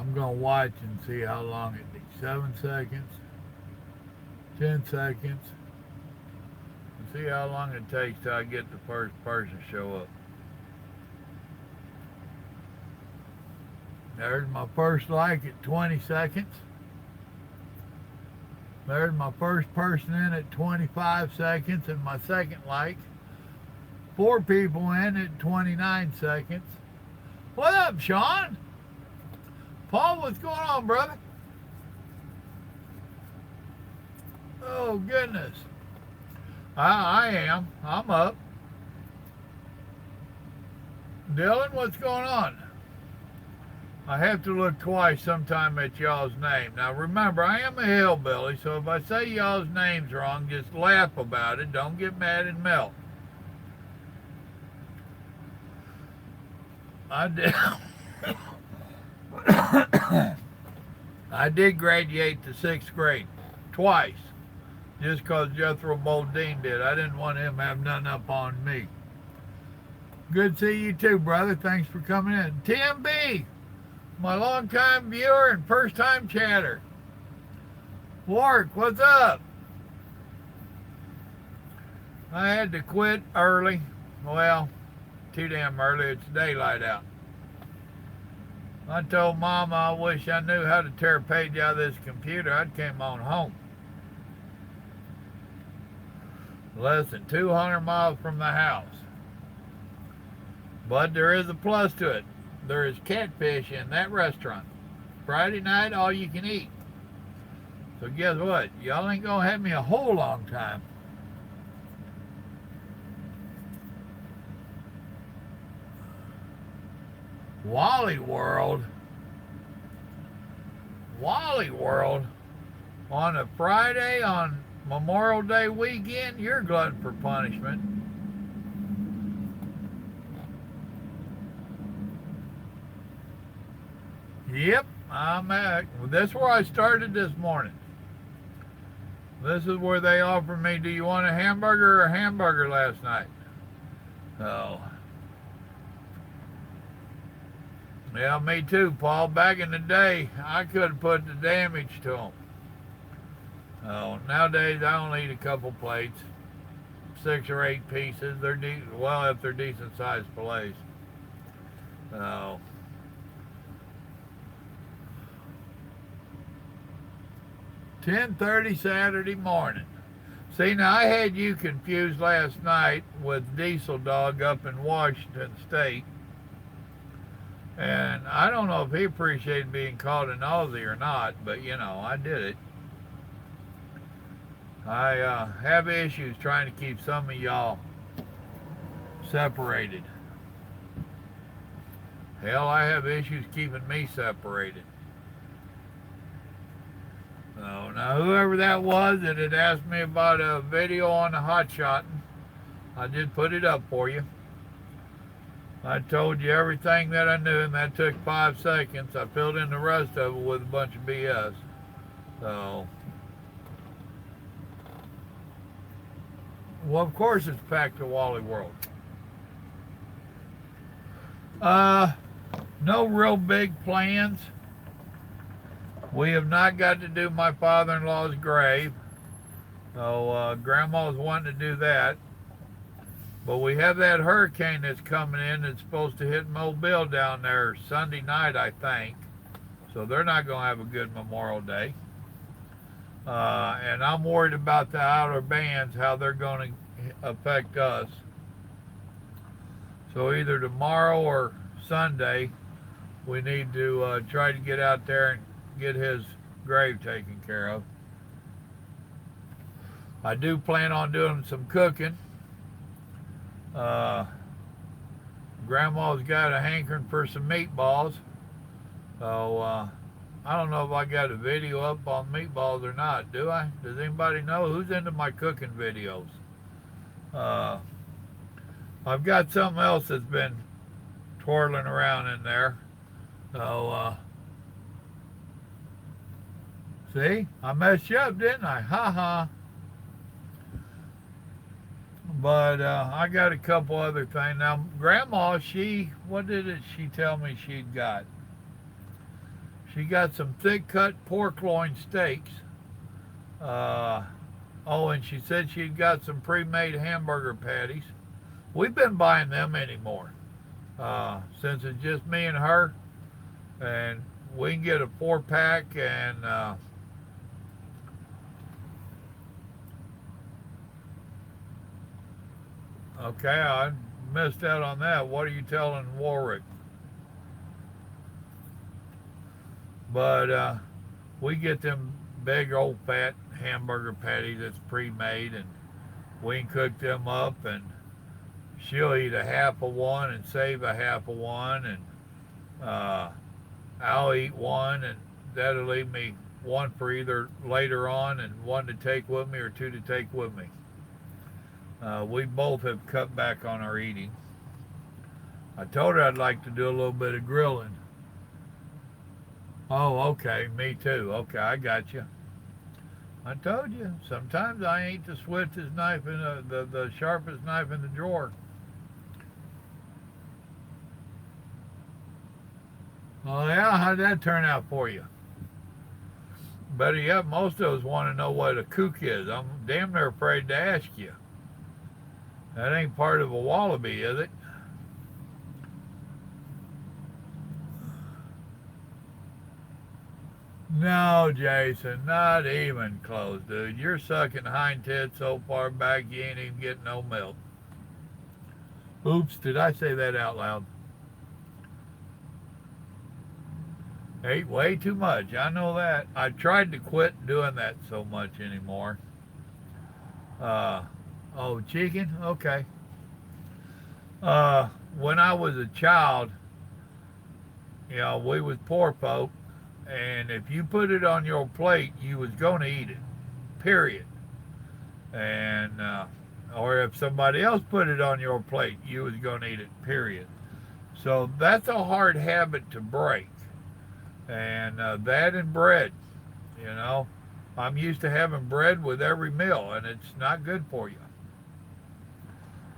I'm going to watch and see how long it takes. 7 seconds, 10 seconds, and see how long it takes till I get the first person to show up. There's my first like at 20 seconds. There's my first person in at 25 seconds and my second like. 4 people in at 29 seconds. What up, Sean? Paul, what's going on, brother? Oh, goodness. I am. I'm up. Dylan, what's going on? I have to look twice sometime at y'all's name. Now, remember, I am a hillbilly, so if I say y'all's names wrong, just laugh about it. Don't get mad and melt. I did. I did graduate to 6th grade twice, just because Jethro Bodine did. I didn't want him to have nothing up on me. Good to see you too, brother. Thanks for coming in. TMB, my longtime viewer and first-time chatter. Warwick, what's up? I had to quit early. Well, too damn early. It's daylight out. I told Mama I wish I knew how to tear a page out of this computer. I'd came on home. Less than 200 miles from the house. But there is a plus to it. There is catfish in that restaurant. Friday night, all you can eat. So guess what? Y'all ain't gonna have me a whole long time. Wally World on a Friday on Memorial Day weekend, you're glutton for punishment. Yep, I'm at. This is where I started this morning. This is where they offered me, do you want a hamburger or a hamburger last night? Oh. Yeah, me too, Paul. Back in the day, I could have put the damage to them. Oh, nowadays I only eat a couple plates, 6 or 8 pieces. They're well, if they're decent sized fillets. Oh. 10:30 Saturday morning. See, now I had you confused last night with Diesel Dog up in Washington State. And I don't know if he appreciated being called an Aussie or not, but you know, I did it. I have issues trying to keep some of y'all separated. Hell, I have issues keeping me separated. So, now whoever that was that had asked me about a video on the hot shotting, I did put it up for you. I told you everything that I knew, and that took 5 seconds. I filled in the rest of it with a bunch of BS. So, well, of course it's packed to Wally World. No real big plans. We have not got to do my father-in-law's grave. So, Grandma's wanting to do that. But we have that hurricane that's coming in that's supposed to hit Mobile down there Sunday night, I think. So they're not going to have a good Memorial Day. And I'm worried about the outer bands, how they're going to affect us. So either tomorrow or Sunday, we need to try to get out there and get his grave taken care of. I do plan on doing some cooking. Grandma's got a hankering for some meatballs. So, I don't know if I got a video up on meatballs or not. Do I? Does anybody know? Who's into my cooking videos? I've got something else that's been twirling around in there. So, see? I messed you up, didn't I? Ha ha. But I got a couple other things. Now, Grandma, what did she tell me she'd got? She got some thick cut pork loin steaks. Oh, and she said she'd got some pre-made hamburger patties. We've been buying them anymore. Since it's just me and her, and we can get a 4-pack, and okay, I missed out on that. What are you telling Warwick? But we get them big old fat hamburger patties that's pre-made, and we can cook them up, and she'll eat a half of one and save a half of one, and I'll eat one, and that'll leave me one for either later on and one to take with me or two to take with me. We both have cut back on our eating. I told her I'd like to do a little bit of grilling. Oh, okay, me too. Okay, I got you. I told you, sometimes I ain't the swiftest knife in the sharpest knife in the drawer. Oh yeah, how'd that turn out for you? Better yet, most of us want to know what a kook is. I'm damn near afraid to ask you. That ain't part of a wallaby, is it? No, Jason, not even close, dude. You're sucking hind tits so far back you ain't even getting no milk. Oops, did I say that out loud? Ate way too much. I know that. I tried to quit doing that so much anymore. Uh, oh, chicken? Okay. When I was a child, we was poor folk, and if you put it on your plate, you was going to eat it, period. And or if somebody else put it on your plate, you was going to eat it, period. So that's a hard habit to break. And that and bread, you know. I'm used to having bread with every meal, and it's not good for you.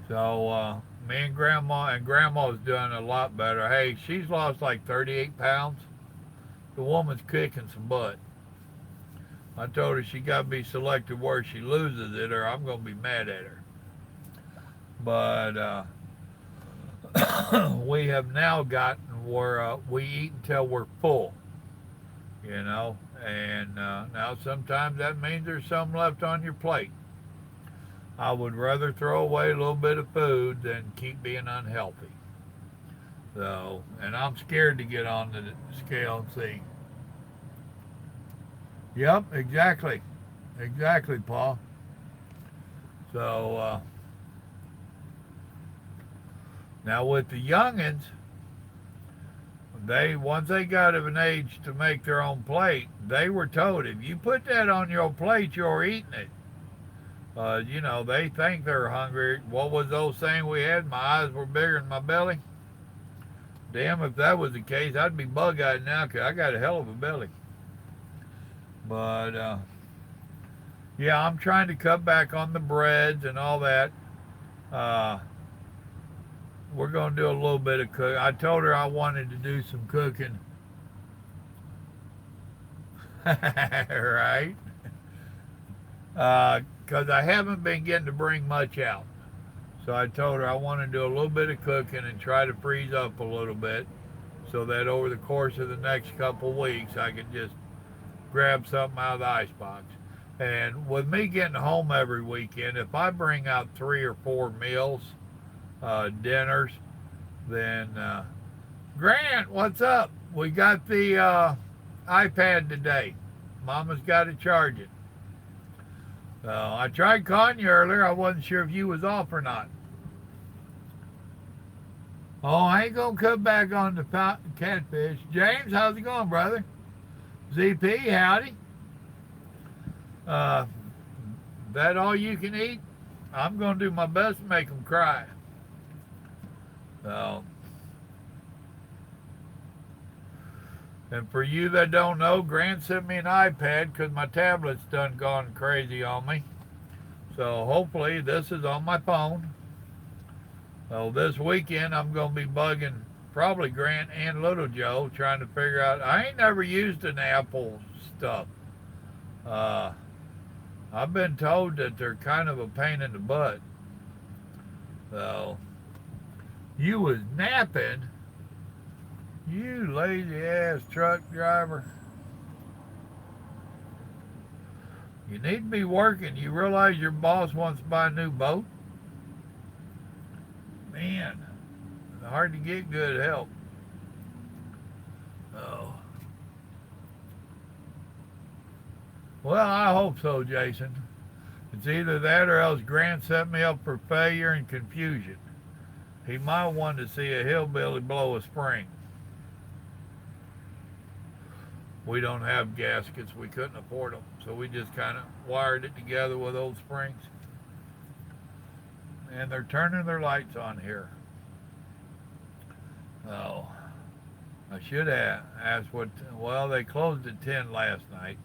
So me and Grandma's doing a lot better. Hey, she's lost like 38 pounds. The woman's kicking some butt. I told her she got to be selective where she loses it, or I'm going to be mad at her. But we have now gotten where we eat until we're full, and now sometimes that means there's some left on your plate. I would rather throw away a little bit of food than keep being unhealthy. So, and I'm scared to get on the scale and see. Yep, exactly. Exactly, Paul. So, now with the youngins, once they got of an age to make their own plate, they were told if you put that on your plate, you're eating it. They think they're hungry. What was the old saying we had? My eyes were bigger than my belly. Damn, if that was the case, I'd be bug-eyed now because I got a hell of a belly. But, yeah, I'm trying to cut back on the breads and all that. We're going to do a little bit of cooking. I told her I wanted to do some cooking. Right? Because I haven't been getting to bring much out. So I told her I want to do a little bit of cooking and try to freeze up a little bit so that over the course of the next couple weeks I could just grab something out of the icebox. And with me getting home every weekend, if I bring out 3 or 4 meals, dinners, then Grant, what's up? We got the iPad today. Mama's got to charge it. I tried calling you earlier. I wasn't sure if you was off or not. Oh, I ain't going to cut back on the catfish. James, how's it going, brother? ZP, howdy. That all you can eat? I'm going to do my best to make them cry. So, and for you that don't know, Grant sent me an iPad because my tablet's done gone crazy on me. So hopefully this is on my phone. So this weekend I'm going to be bugging probably Grant and Little Joe, trying to figure out. I ain't never used an Apple stuff. Uh, I've been told that they're kind of a pain in the butt. So, you was napping, you lazy ass truck driver. You need to be working. You realize your boss wants to buy a new boat? Man, it's hard to get good help. Oh. Well, I hope so, Jason. It's either that or else Grant set me up for failure and confusion. He might want to see a hillbilly blow a spring. We don't have gaskets. We couldn't afford them. So we just kind of wired it together with old springs. And they're turning their lights on here. Oh, I should have asked what, well, they closed at 10 last night.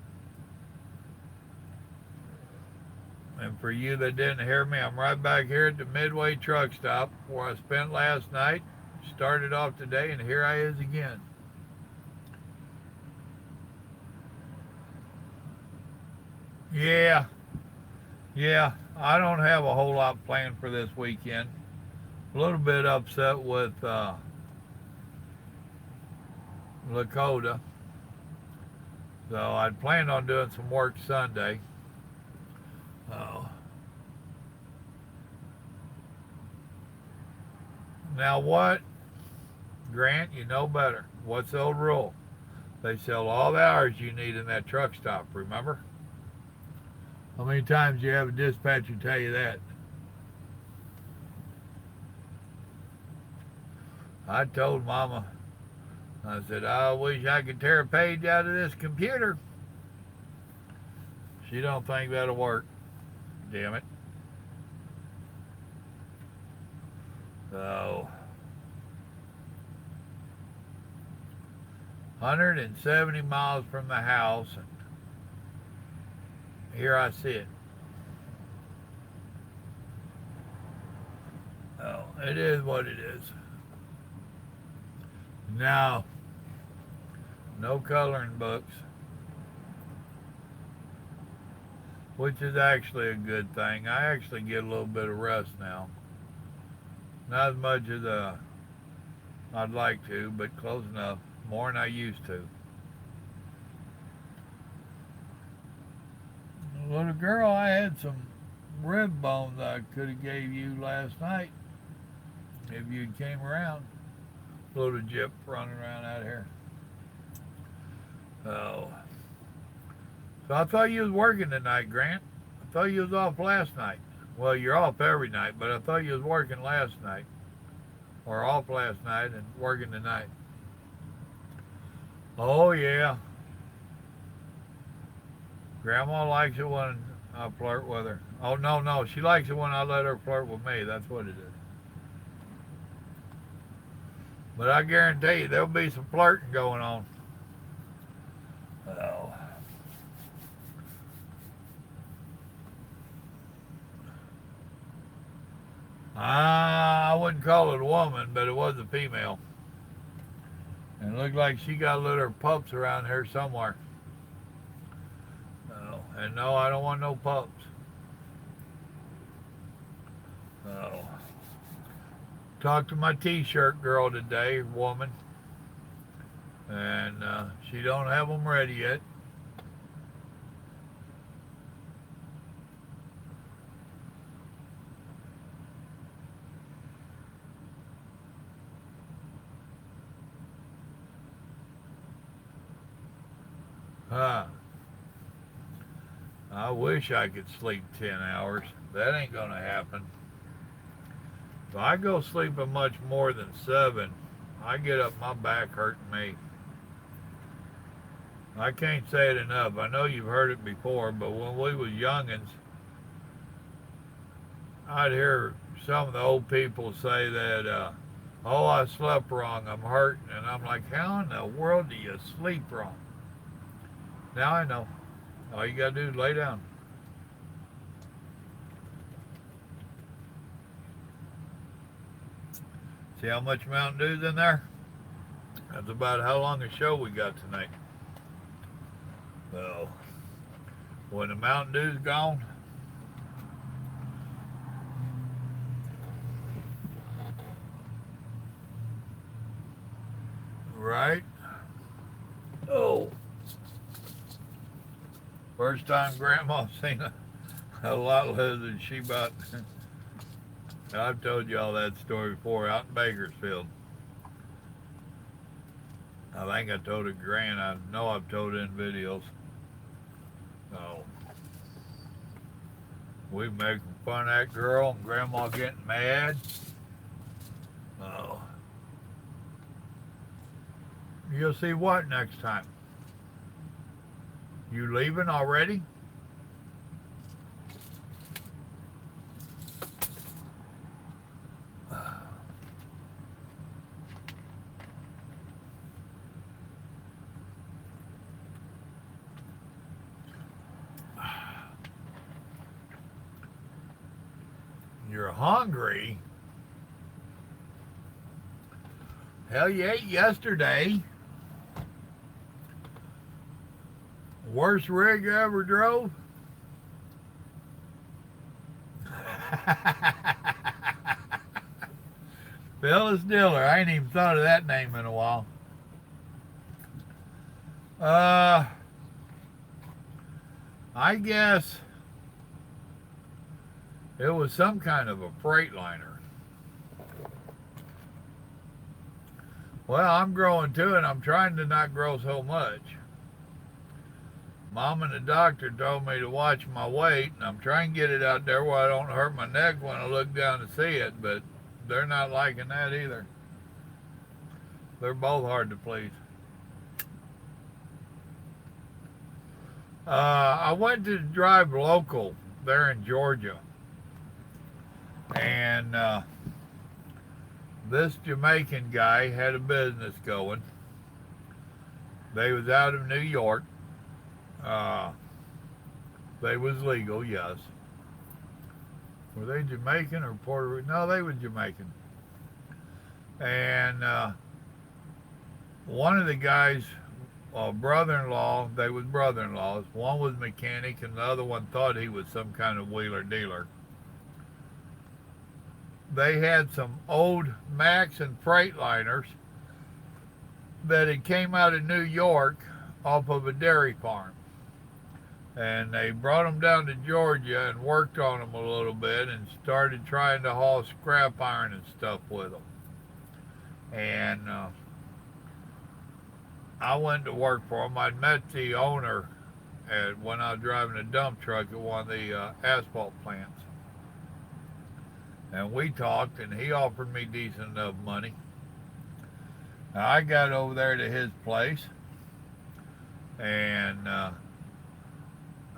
And for you that didn't hear me, I'm right back here at the Midway truck stop where I spent last night, started off today, and here I is again. Yeah, I don't have a whole lot planned for this weekend. A little bit upset with Lakota. So I'd planned on doing some work Sunday. Oh. Now what? Grant, you know better. What's the old rule? They sell all the hours you need in that truck stop, remember? How many times do you have a dispatcher tell you that? I told Mama, I said, I wish I could tear a page out of this computer. She don't think that'll work. Damn it. So, 170 miles from the house, and here I sit. Oh, it is what it is. Now, no coloring books, which is actually a good thing. I actually get a little bit of rest now. Not as much as I'd like to, but close enough. More than I used to. Little girl, I had some rib bones I could have gave you last night if you came around. Little Jip running around out here. Oh. So I thought you was working tonight, Grant. I thought you was off last night. Well, you're off every night, but I thought you was working last night. Or off last night and working tonight. Oh, yeah. Grandma likes it when I flirt with her. Oh, no. She likes it when I let her flirt with me. That's what it is. But I guarantee you there'll be some flirting going on. Oh. I wouldn't call it a woman, but it was a female. And it looked like she got little pups around here somewhere. Oh. And no, I don't want no pups. Oh. Talked to my t-shirt girl today, woman. And she don't have them ready yet. I wish I could sleep 10 hours. That ain't gonna happen. If I go sleeping much more than 7, I get up, my back hurting me. I can't say it enough. I know you've heard it before, but when we was youngins, I'd hear some of the old people say that, oh, I slept wrong, I'm hurting. And I'm like, how in the world do you sleep wrong? Now I know. All you gotta do is lay down. See how much Mountain Dew's in there? That's about how long a show we got tonight. So, when the Mountain Dew's gone, right? Oh, first time Grandma seen a lot lizard. She about, I've told you all that story before, out in Bakersfield. I think I told it Grant. I know I've told it in videos. So, we making fun of that girl and Grandma getting mad. Oh, you'll see what next time? You leaving already? You're hungry? Hell, you ate yesterday. Worst rig you ever drove? Phyllis Diller. I ain't even thought of that name in a while. I guess it was some kind of a Freightliner. Well, I'm growing too, and I'm trying to not grow so much. Mom and the doctor told me to watch my weight, and I'm trying to get it out there where I don't hurt my neck when I look down to see it, but they're not liking that either. They're both hard to please. I went to drive local there in Georgia, and this Jamaican guy had a business going. They was out of New York. They was legal, yes. Were they Jamaican or Puerto Rican? No, they was Jamaican. And one of the guys, brother-in-law, they was brother-in-laws. One was mechanic, and the other one thought he was some kind of wheeler dealer. They had some old Max and Freightliners that had came out of New York off of a dairy farm. And they brought them down to Georgia and worked on them a little bit and started trying to haul scrap iron and stuff with them. And I went to work for them. I'd met the owner when I was driving a dump truck at one of the asphalt plants. And we talked, and he offered me decent enough money. Now, I got over there to his place, and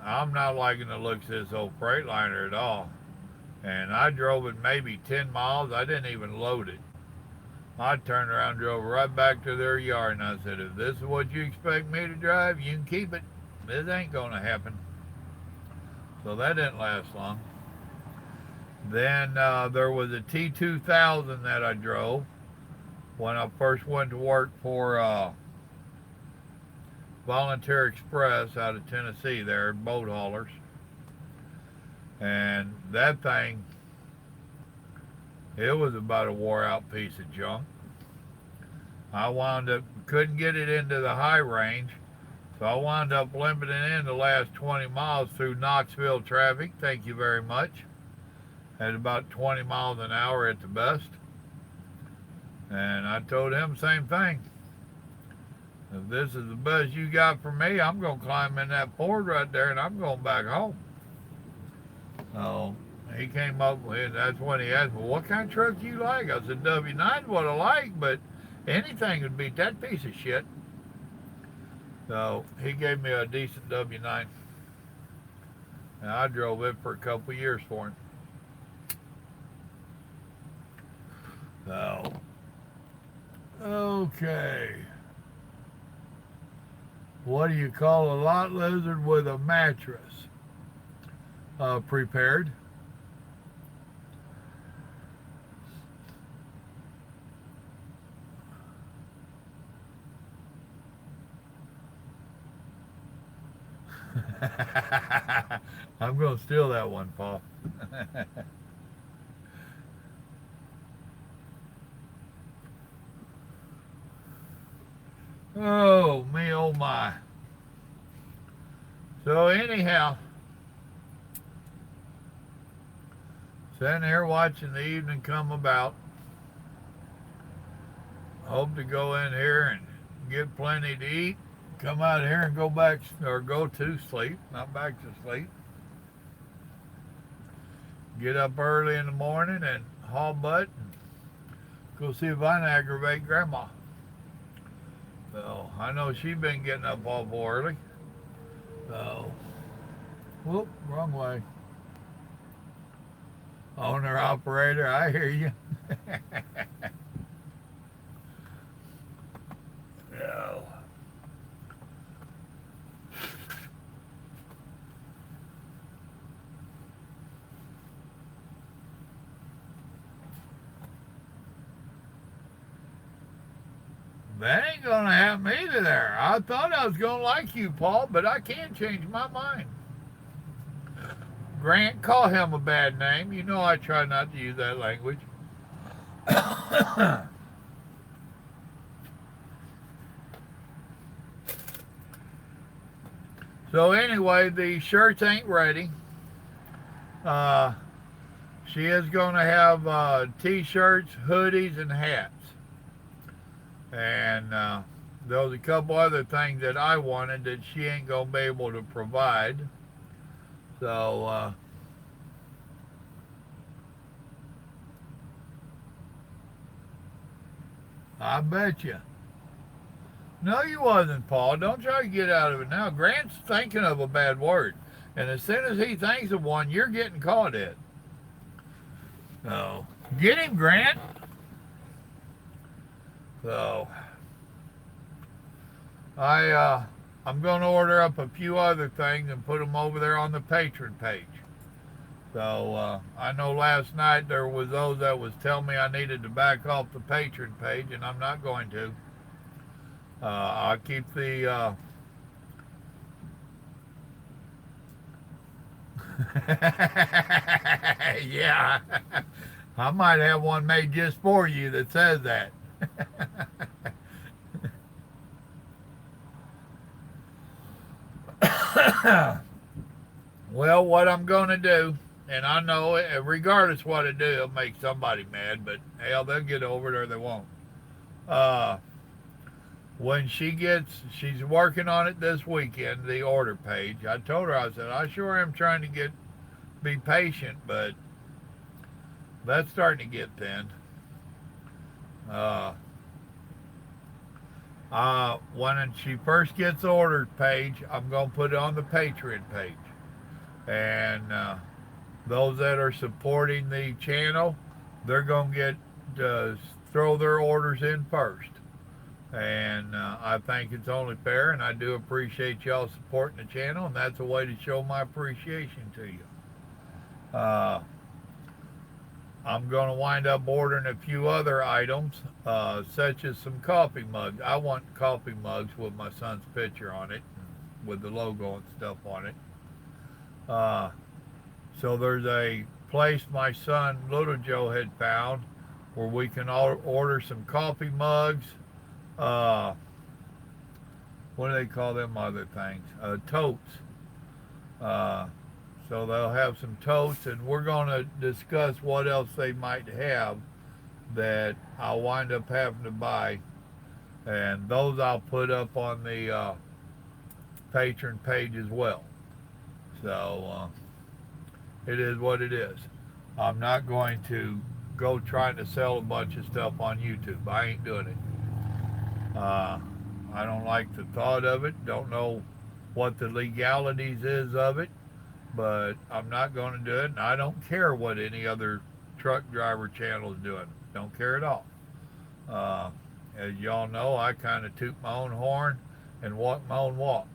I'm not liking the looks of this old Freightliner at all. And I drove it maybe 10 miles. I didn't even load it. I turned around and drove right back to their yard, and I said, if this is what you expect me to drive, you can keep it. This ain't going to happen. So that didn't last long. Then there was a T2000 that I drove when I first went to work for Volunteer Express out of Tennessee there, boat haulers. And that thing, it was about a wore out piece of junk. I wound up, couldn't get it into the high range, so I wound up limping in the last 20 miles through Knoxville traffic, thank you very much, at about 20 miles an hour at the best. And I told him the same thing. If this is the best you got for me, I'm going to climb in that Ford right there and I'm going back home. So he came up with, that's when he asked me, what kind of truck do you like? I said, W9's what I like, but anything would beat that piece of shit. So he gave me a decent W9. And I drove it for a couple of years for him. So, okay. What do you call a lot lizard with a mattress? Prepared. I'm going to steal that one, Paul. Oh, me, oh my. So anyhow, sitting here watching the evening come about. Hope to go in here and get plenty to eat. Come out here and go back or go to sleep, not back to sleep. Get up early in the morning and haul butt and go see if I can aggravate Grandma. So I know she's been getting up awful early. So, whoop, wrong way. Owner operator, I hear you. No. That ain't gonna happen either there. I thought I was gonna like you, Paul, but I can't change my mind. Grant, call him a bad name. You know I try not to use that language. So anyway, the shirts ain't ready. Uh, she is going to have t-shirts, hoodies, and hats. And there was a couple other things that I wanted that she ain't going to be able to provide. So, I bet you. No, you wasn't, Paul. Don't try to get out of it now. Grant's thinking of a bad word. And as soon as he thinks of one, you're getting caught in. So, get him, Grant. So, I'm going to order up a few other things and put them over there on the patron page. So, I know last night there was those that was telling me I needed to back off the patron page, and I'm not going to. I'll keep the yeah, I might have one made just for you that says that. Well, what I'm going to do, and I know regardless what I do, it'll make somebody mad, but hell, they'll get over it or they won't. Uh, when she's working on it this weekend, the order page. I told her, I said, I sure am trying to be patient, but that's starting to get thin. Uh, when she first gets the order page, I'm going to put it on the Patreon page. And those that are supporting the channel, they're going to throw their orders in first. And I think it's only fair, and I do appreciate y'all supporting the channel, and that's a way to show my appreciation to you. I'm going to wind up ordering a few other items, such as some coffee mugs. I want coffee mugs with my son's picture on it, with the logo and stuff on it. So there's a place my son, Little Joe, had found where we can order some coffee mugs. What do they call them other things? Totes. So they'll have some totes, and we're going to discuss what else they might have that I'll wind up having to buy. And those I'll put up on the patron page as well. So it is what it is. I'm not going to go trying to sell a bunch of stuff on YouTube. I ain't doing it. I don't like the thought of it. Don't know what the legalities is of it, but I'm not going to do it. And I don't care what any other truck driver channel is doing. Don't care at all. As y'all know, I kind of toot my own horn and walk my own walk.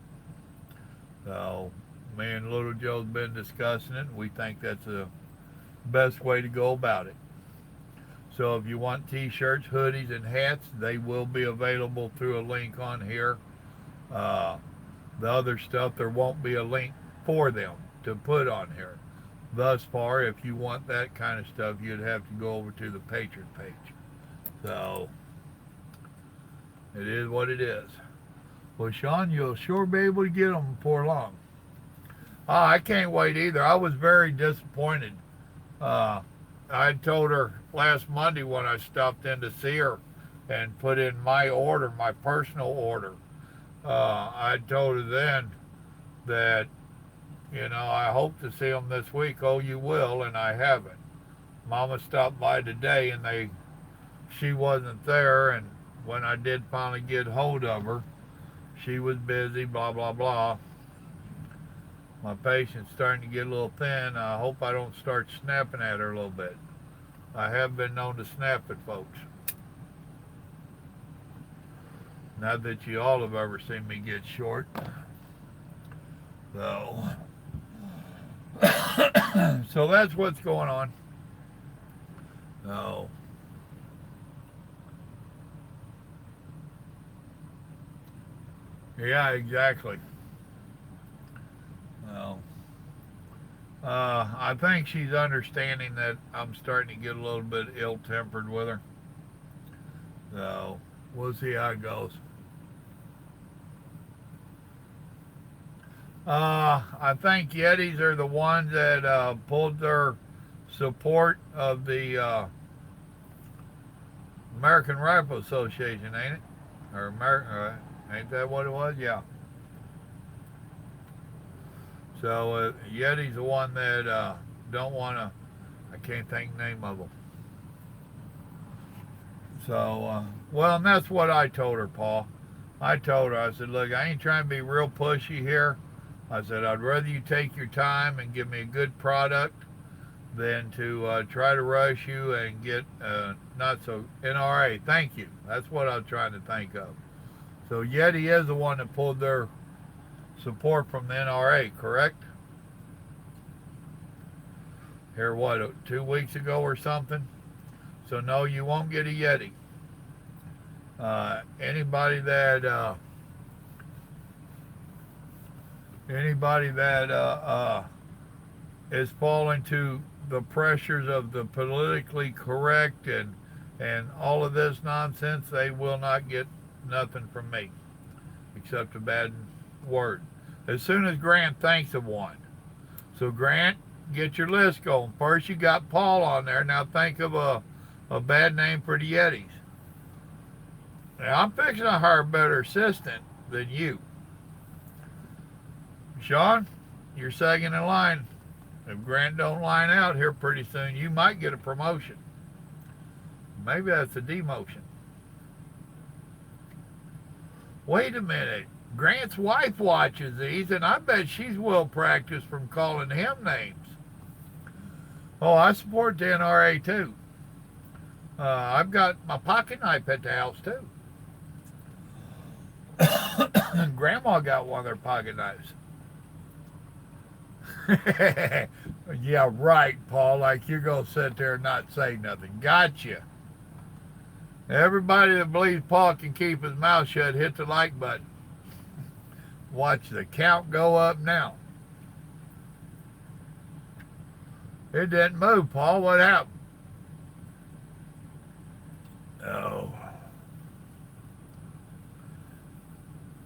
So me and Little Joe's been discussing it, and we think that's the best way to go about it. So if you want t-shirts, hoodies, and hats, they will be available through a link on here. The other stuff, there won't be a link for them to put on here. Thus far, if you want that kind of stuff, you'd have to go over to the Patreon page. So, it is what it is. Well, Sean, you'll sure be able to get them before long. I can't wait either. I was very disappointed. Uh, I told her last Monday when I stopped in to see her and put in my order, my personal order. I told her then that, I hope to see them this week. Oh, you will, and I haven't. Mama stopped by today, and she wasn't there, and when I did finally get hold of her, she was busy, blah, blah, blah. My patient's starting to get a little thin. I hope I don't start snapping at her a little bit. I have been known to snap at folks. Not that you all have ever seen me get short. So, so that's what's going on. So, yeah, exactly. Well, I think she's understanding that I'm starting to get a little bit ill-tempered with her. So, we'll see how it goes. I think Yetis are the ones that pulled their support of the American Rifle Association, ain't it? Or ain't that what it was? Yeah. So Yeti's the one that don't want to. I can't think the name of them. So, well, and that's what I told her, Paul. I told her, I said, look, I ain't trying to be real pushy here. I said, I'd rather you take your time and give me a good product than to try to rush you and get not so NRA. Thank you. That's what I was trying to think of. So Yeti is the one that pulled their support from the NRA, correct? Here, what, 2 weeks ago or something? So no, you won't get a Yeti. Anybody that is falling to the pressures of the politically correct and all of this nonsense, they will not get nothing from me except a bad word. As soon as Grant thinks of one. So Grant, get your list going. First you got Paul on there. Now think of a bad name for the Yetis. Now I'm fixing to hire a better assistant than you. Sean, you're second in line. If Grant don't line out here pretty soon, you might get a promotion. Maybe that's a demotion. Wait a minute. Grant's wife watches these, and I bet she's well practiced from calling him names. Oh, I support the NRA too. I've got my pocket knife at the house too. Grandma got one of their pocket knives. Yeah, right, Paul. Like you're going to sit there and not say nothing. Gotcha. Everybody that believes Paul can keep his mouth shut, hit the like button. Watch the count go up now. It didn't move, Paul. What happened? Oh.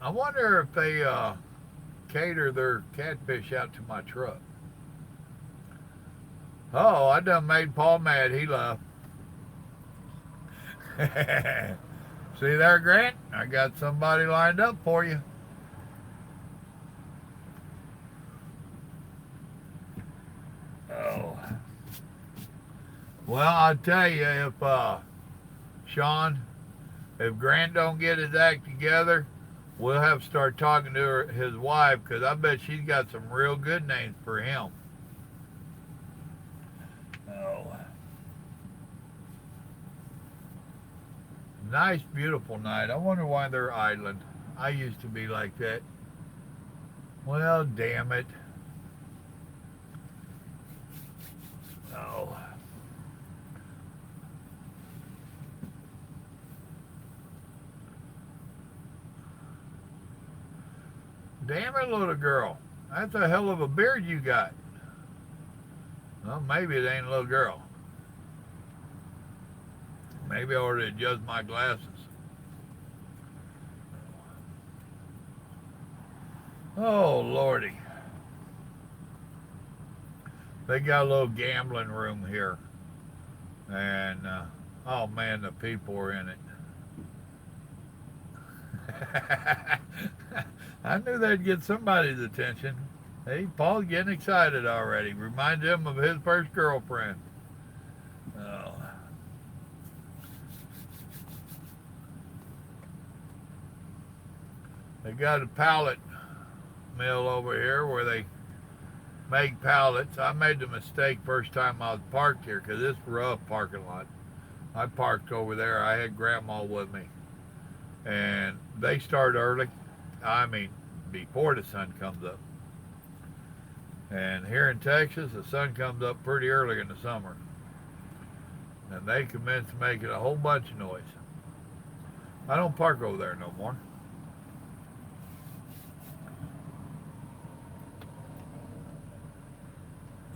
I wonder if they cater their catfish out to my truck. Oh, I done made Paul mad. He left. See there, Grant? I got somebody lined up for you. Oh. Well, I'll tell you, if Sean, if Grant don't get his act together, we'll have to start talking to his wife, because I bet she's got some real good names for him. Oh. Nice, beautiful night. I wonder why they're idling. I used to be like that. Well, damn it. Oh. Damn it, little girl. That's a hell of a beard you got. Well, maybe it ain't a little girl. Maybe I ought to adjust my glasses. Oh, Lordy. They got a little gambling room here. And, oh man, the people are in it. I knew they'd get somebody's attention. Hey, Paul's getting excited already. Remind him of his first girlfriend. Oh. They got a pallet mill over here where they make pallets. I made the mistake first time I was parked here because it's a rough parking lot. I parked over there. I had Grandma with me. And they start early. I mean, before the sun comes up. And here in Texas, the sun comes up pretty early in the summer. And they commence making a whole bunch of noise. I don't park over there no more.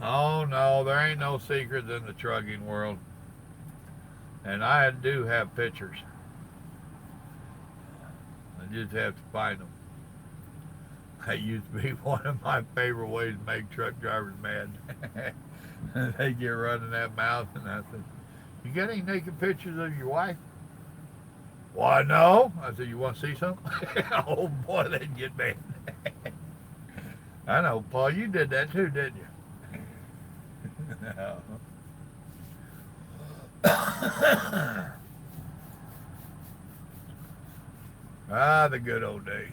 Oh no, there ain't no secrets in the trucking world. And I do have pictures. I just have to find them. That used to be one of my favorite ways to make truck drivers mad. They get running that mouth, and I said, "You got any naked pictures of your wife?" "Why, no." I said, "You want to see some?" Oh boy, they'd get mad. I know, Paul, you did that too, didn't you? Ah, the good old days.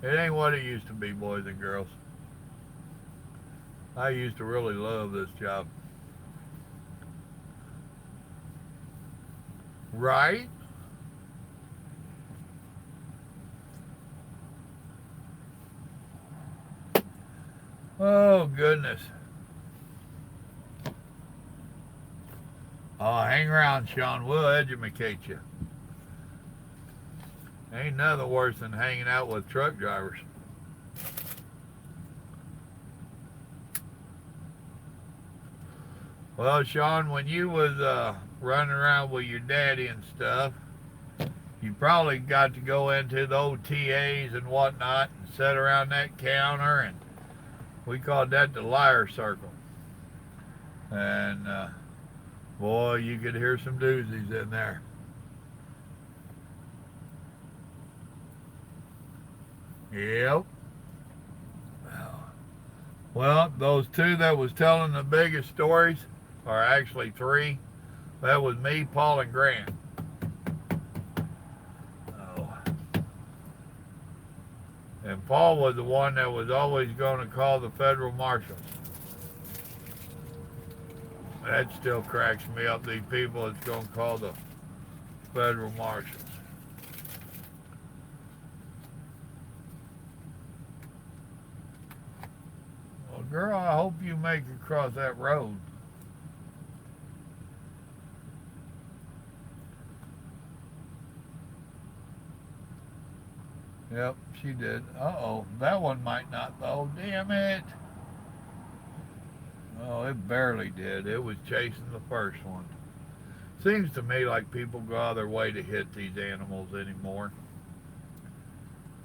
It ain't what it used to be, boys and girls. I used to really love this job. Right? Oh, goodness. Oh, hang around, Sean. We'll educate you. Ain't nothing worse than hanging out with truck drivers. Well, Sean, when you was running around with your daddy and stuff, you probably got to go into the OTAs and whatnot and sit around that counter, and we called that the liar circle. And boy, you could hear some doozies in there. Yep. Well, those two that was telling the biggest stories, or actually three, that was me, Paul, and Grant. Oh. And Paul was the one that was always going to call the federal marshals. That still cracks me up, these people that's going to call the federal marshals. Well, girl, I hope you make it across that road. Yep, she did. Uh-oh, that one might not, though. Damn it. Oh, it barely did. It was chasing the first one. Seems to me like people go out of their way to hit these animals anymore.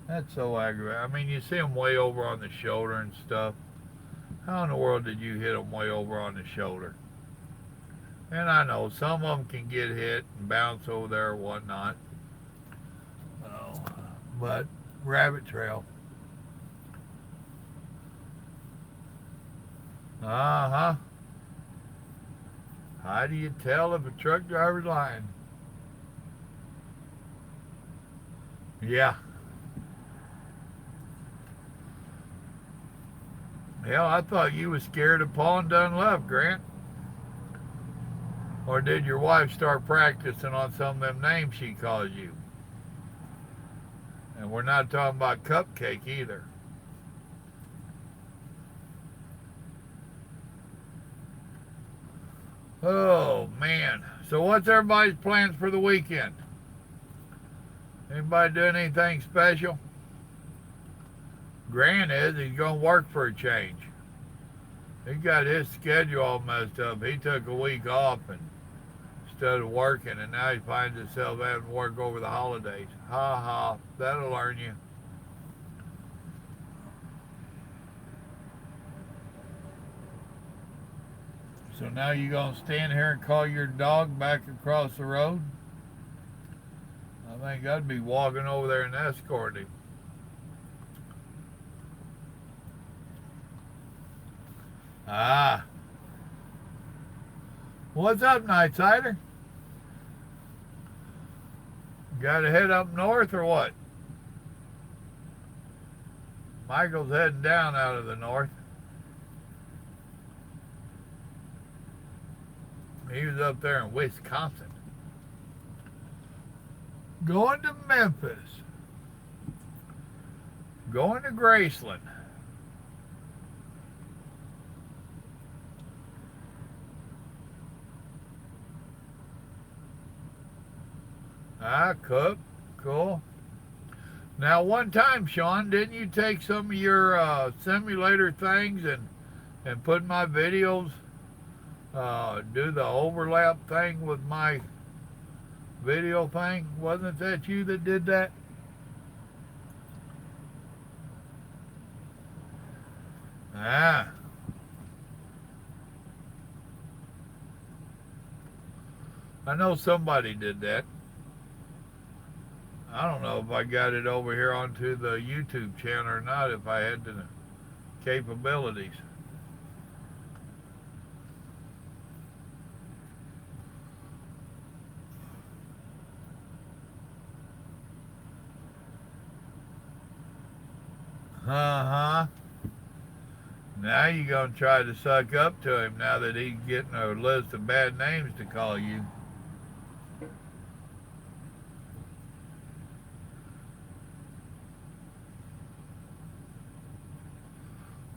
That's so aggravating. I mean, you see them way over on the shoulder and stuff. How in the world did you hit them way over on the shoulder? And I know some of them can get hit and bounce over there or whatnot. Oh, but rabbit trail. Uh-huh. How do you tell if a truck driver's lying? Yeah. Hell, I thought you was scared of Paul and done left, Grant. Or did your wife start practicing on some of them names she calls you? And we're not talking about cupcake either. Oh, man. So what's everybody's plans for the weekend? Anybody doing anything special? Grant is, he's going to work for a change. He got his schedule all messed up. He took a week off and instead of working, and now he finds himself having to work over the holidays. Ha ha, that'll learn you. So now you gonna stand here and call your dog back across the road? I think I'd be walking over there and escorting him. Ah, what's up, Nightsider? Got to head up north or what? Michael's heading down out of the north. He was up there in Wisconsin. Going to Memphis. Going to Graceland. Ah, cook. Cool. Now, one time, Sean, didn't you take some of your simulator things and put my videos, do the overlap thing with my video thing? Wasn't that you that did that? Ah. I know somebody did that. I don't know if I got it over here onto the YouTube channel or not, if I had the capabilities. Uh-huh. Now you're going to try to suck up to him now that he's getting a list of bad names to call you.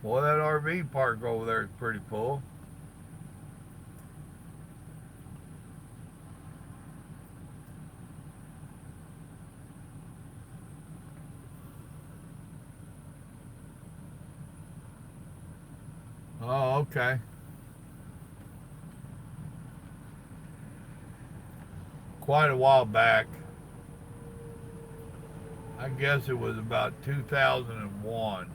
Boy, that RV park over there is pretty full. Oh, okay. Quite a while back. I guess it was about 2001.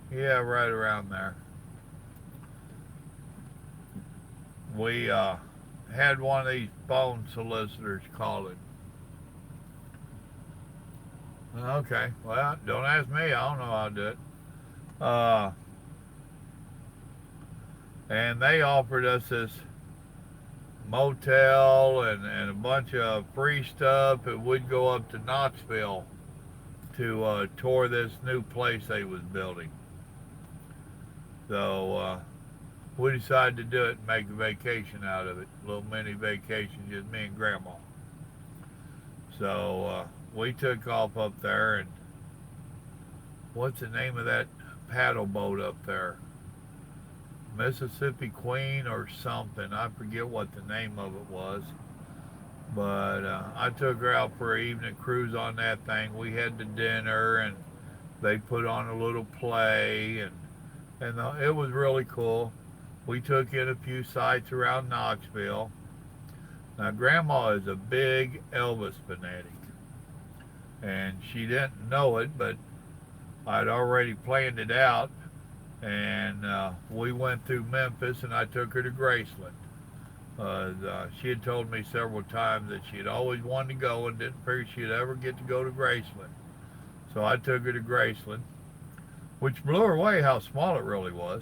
Yeah, right around there. We had one of these phone solicitors calling. Okay, well, don't ask me. I don't know how to do it. And they offered us this motel and a bunch of free stuff. It would go up to Knoxville to tour this new place they was building. So we decided to do it and make a vacation out of it. A little mini vacation, just me and Grandma. So we took off up there, and what's the name of that paddle boat up there? Mississippi Queen or something. I forget what the name of it was. But I took her out for an evening cruise on that thing. We had the dinner, and they put on a little play, and it was really cool. We took in a few sites around Knoxville. Now, Grandma is a big Elvis fanatic, and she didn't know it, but I'd already planned it out, and we went through Memphis, and I took her to Graceland. She had told me several times that she had always wanted to go and didn't figure she'd ever get to go to Graceland. So I took her to Graceland, which blew her away how small it really was.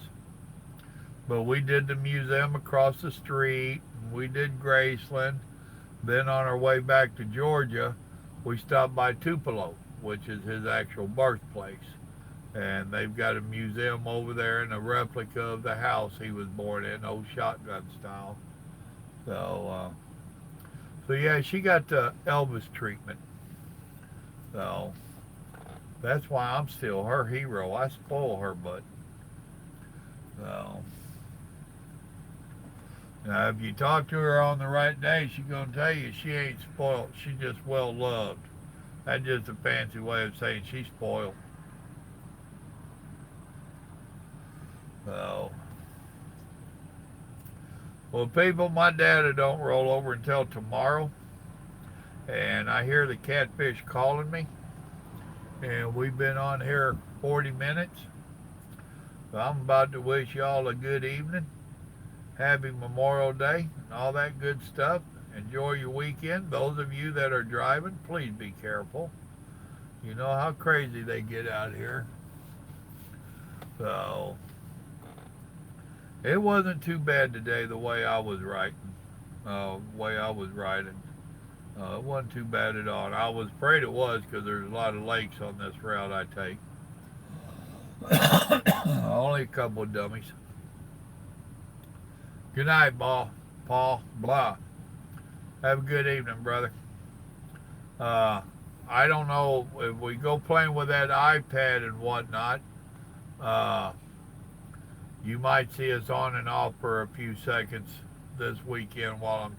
But we did the museum across the street, and we did Graceland. Then on our way back to Georgia, we stopped by Tupelo, which is his actual birthplace. And they've got a museum over there and a replica of the house he was born in, old shotgun style. So yeah, she got the Elvis treatment. So that's why I'm still her hero. I spoil her butt. So now, if you talk to her on the right day, she's gonna tell you she ain't spoiled. She's just well loved. That's just a fancy way of saying she's spoiled. So, well, people, my data don't roll over until tomorrow, and I hear the catfish calling me, and we've been on here 40 minutes. So I'm about to wish y'all a good evening. Happy Memorial Day and all that good stuff. Enjoy your weekend. Those of you that are driving, please be careful. You know how crazy they get out here. So, it wasn't too bad today the way I was riding. It wasn't too bad at all. And I was afraid it was because there's a lot of lakes on this route I take. Only a couple of dummies. Good night, Paul. Blah. Have a good evening, brother. I don't know if we go playing with that iPad and whatnot. Uh, you might see us on and off for a few seconds this weekend while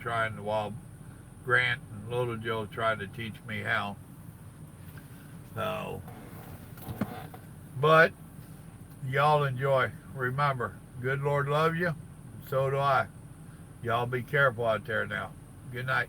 Grant and Little Joe trying to teach me how. So, but y'all enjoy. Remember, good Lord loves you. So do I. Y'all be careful out there now. Good night.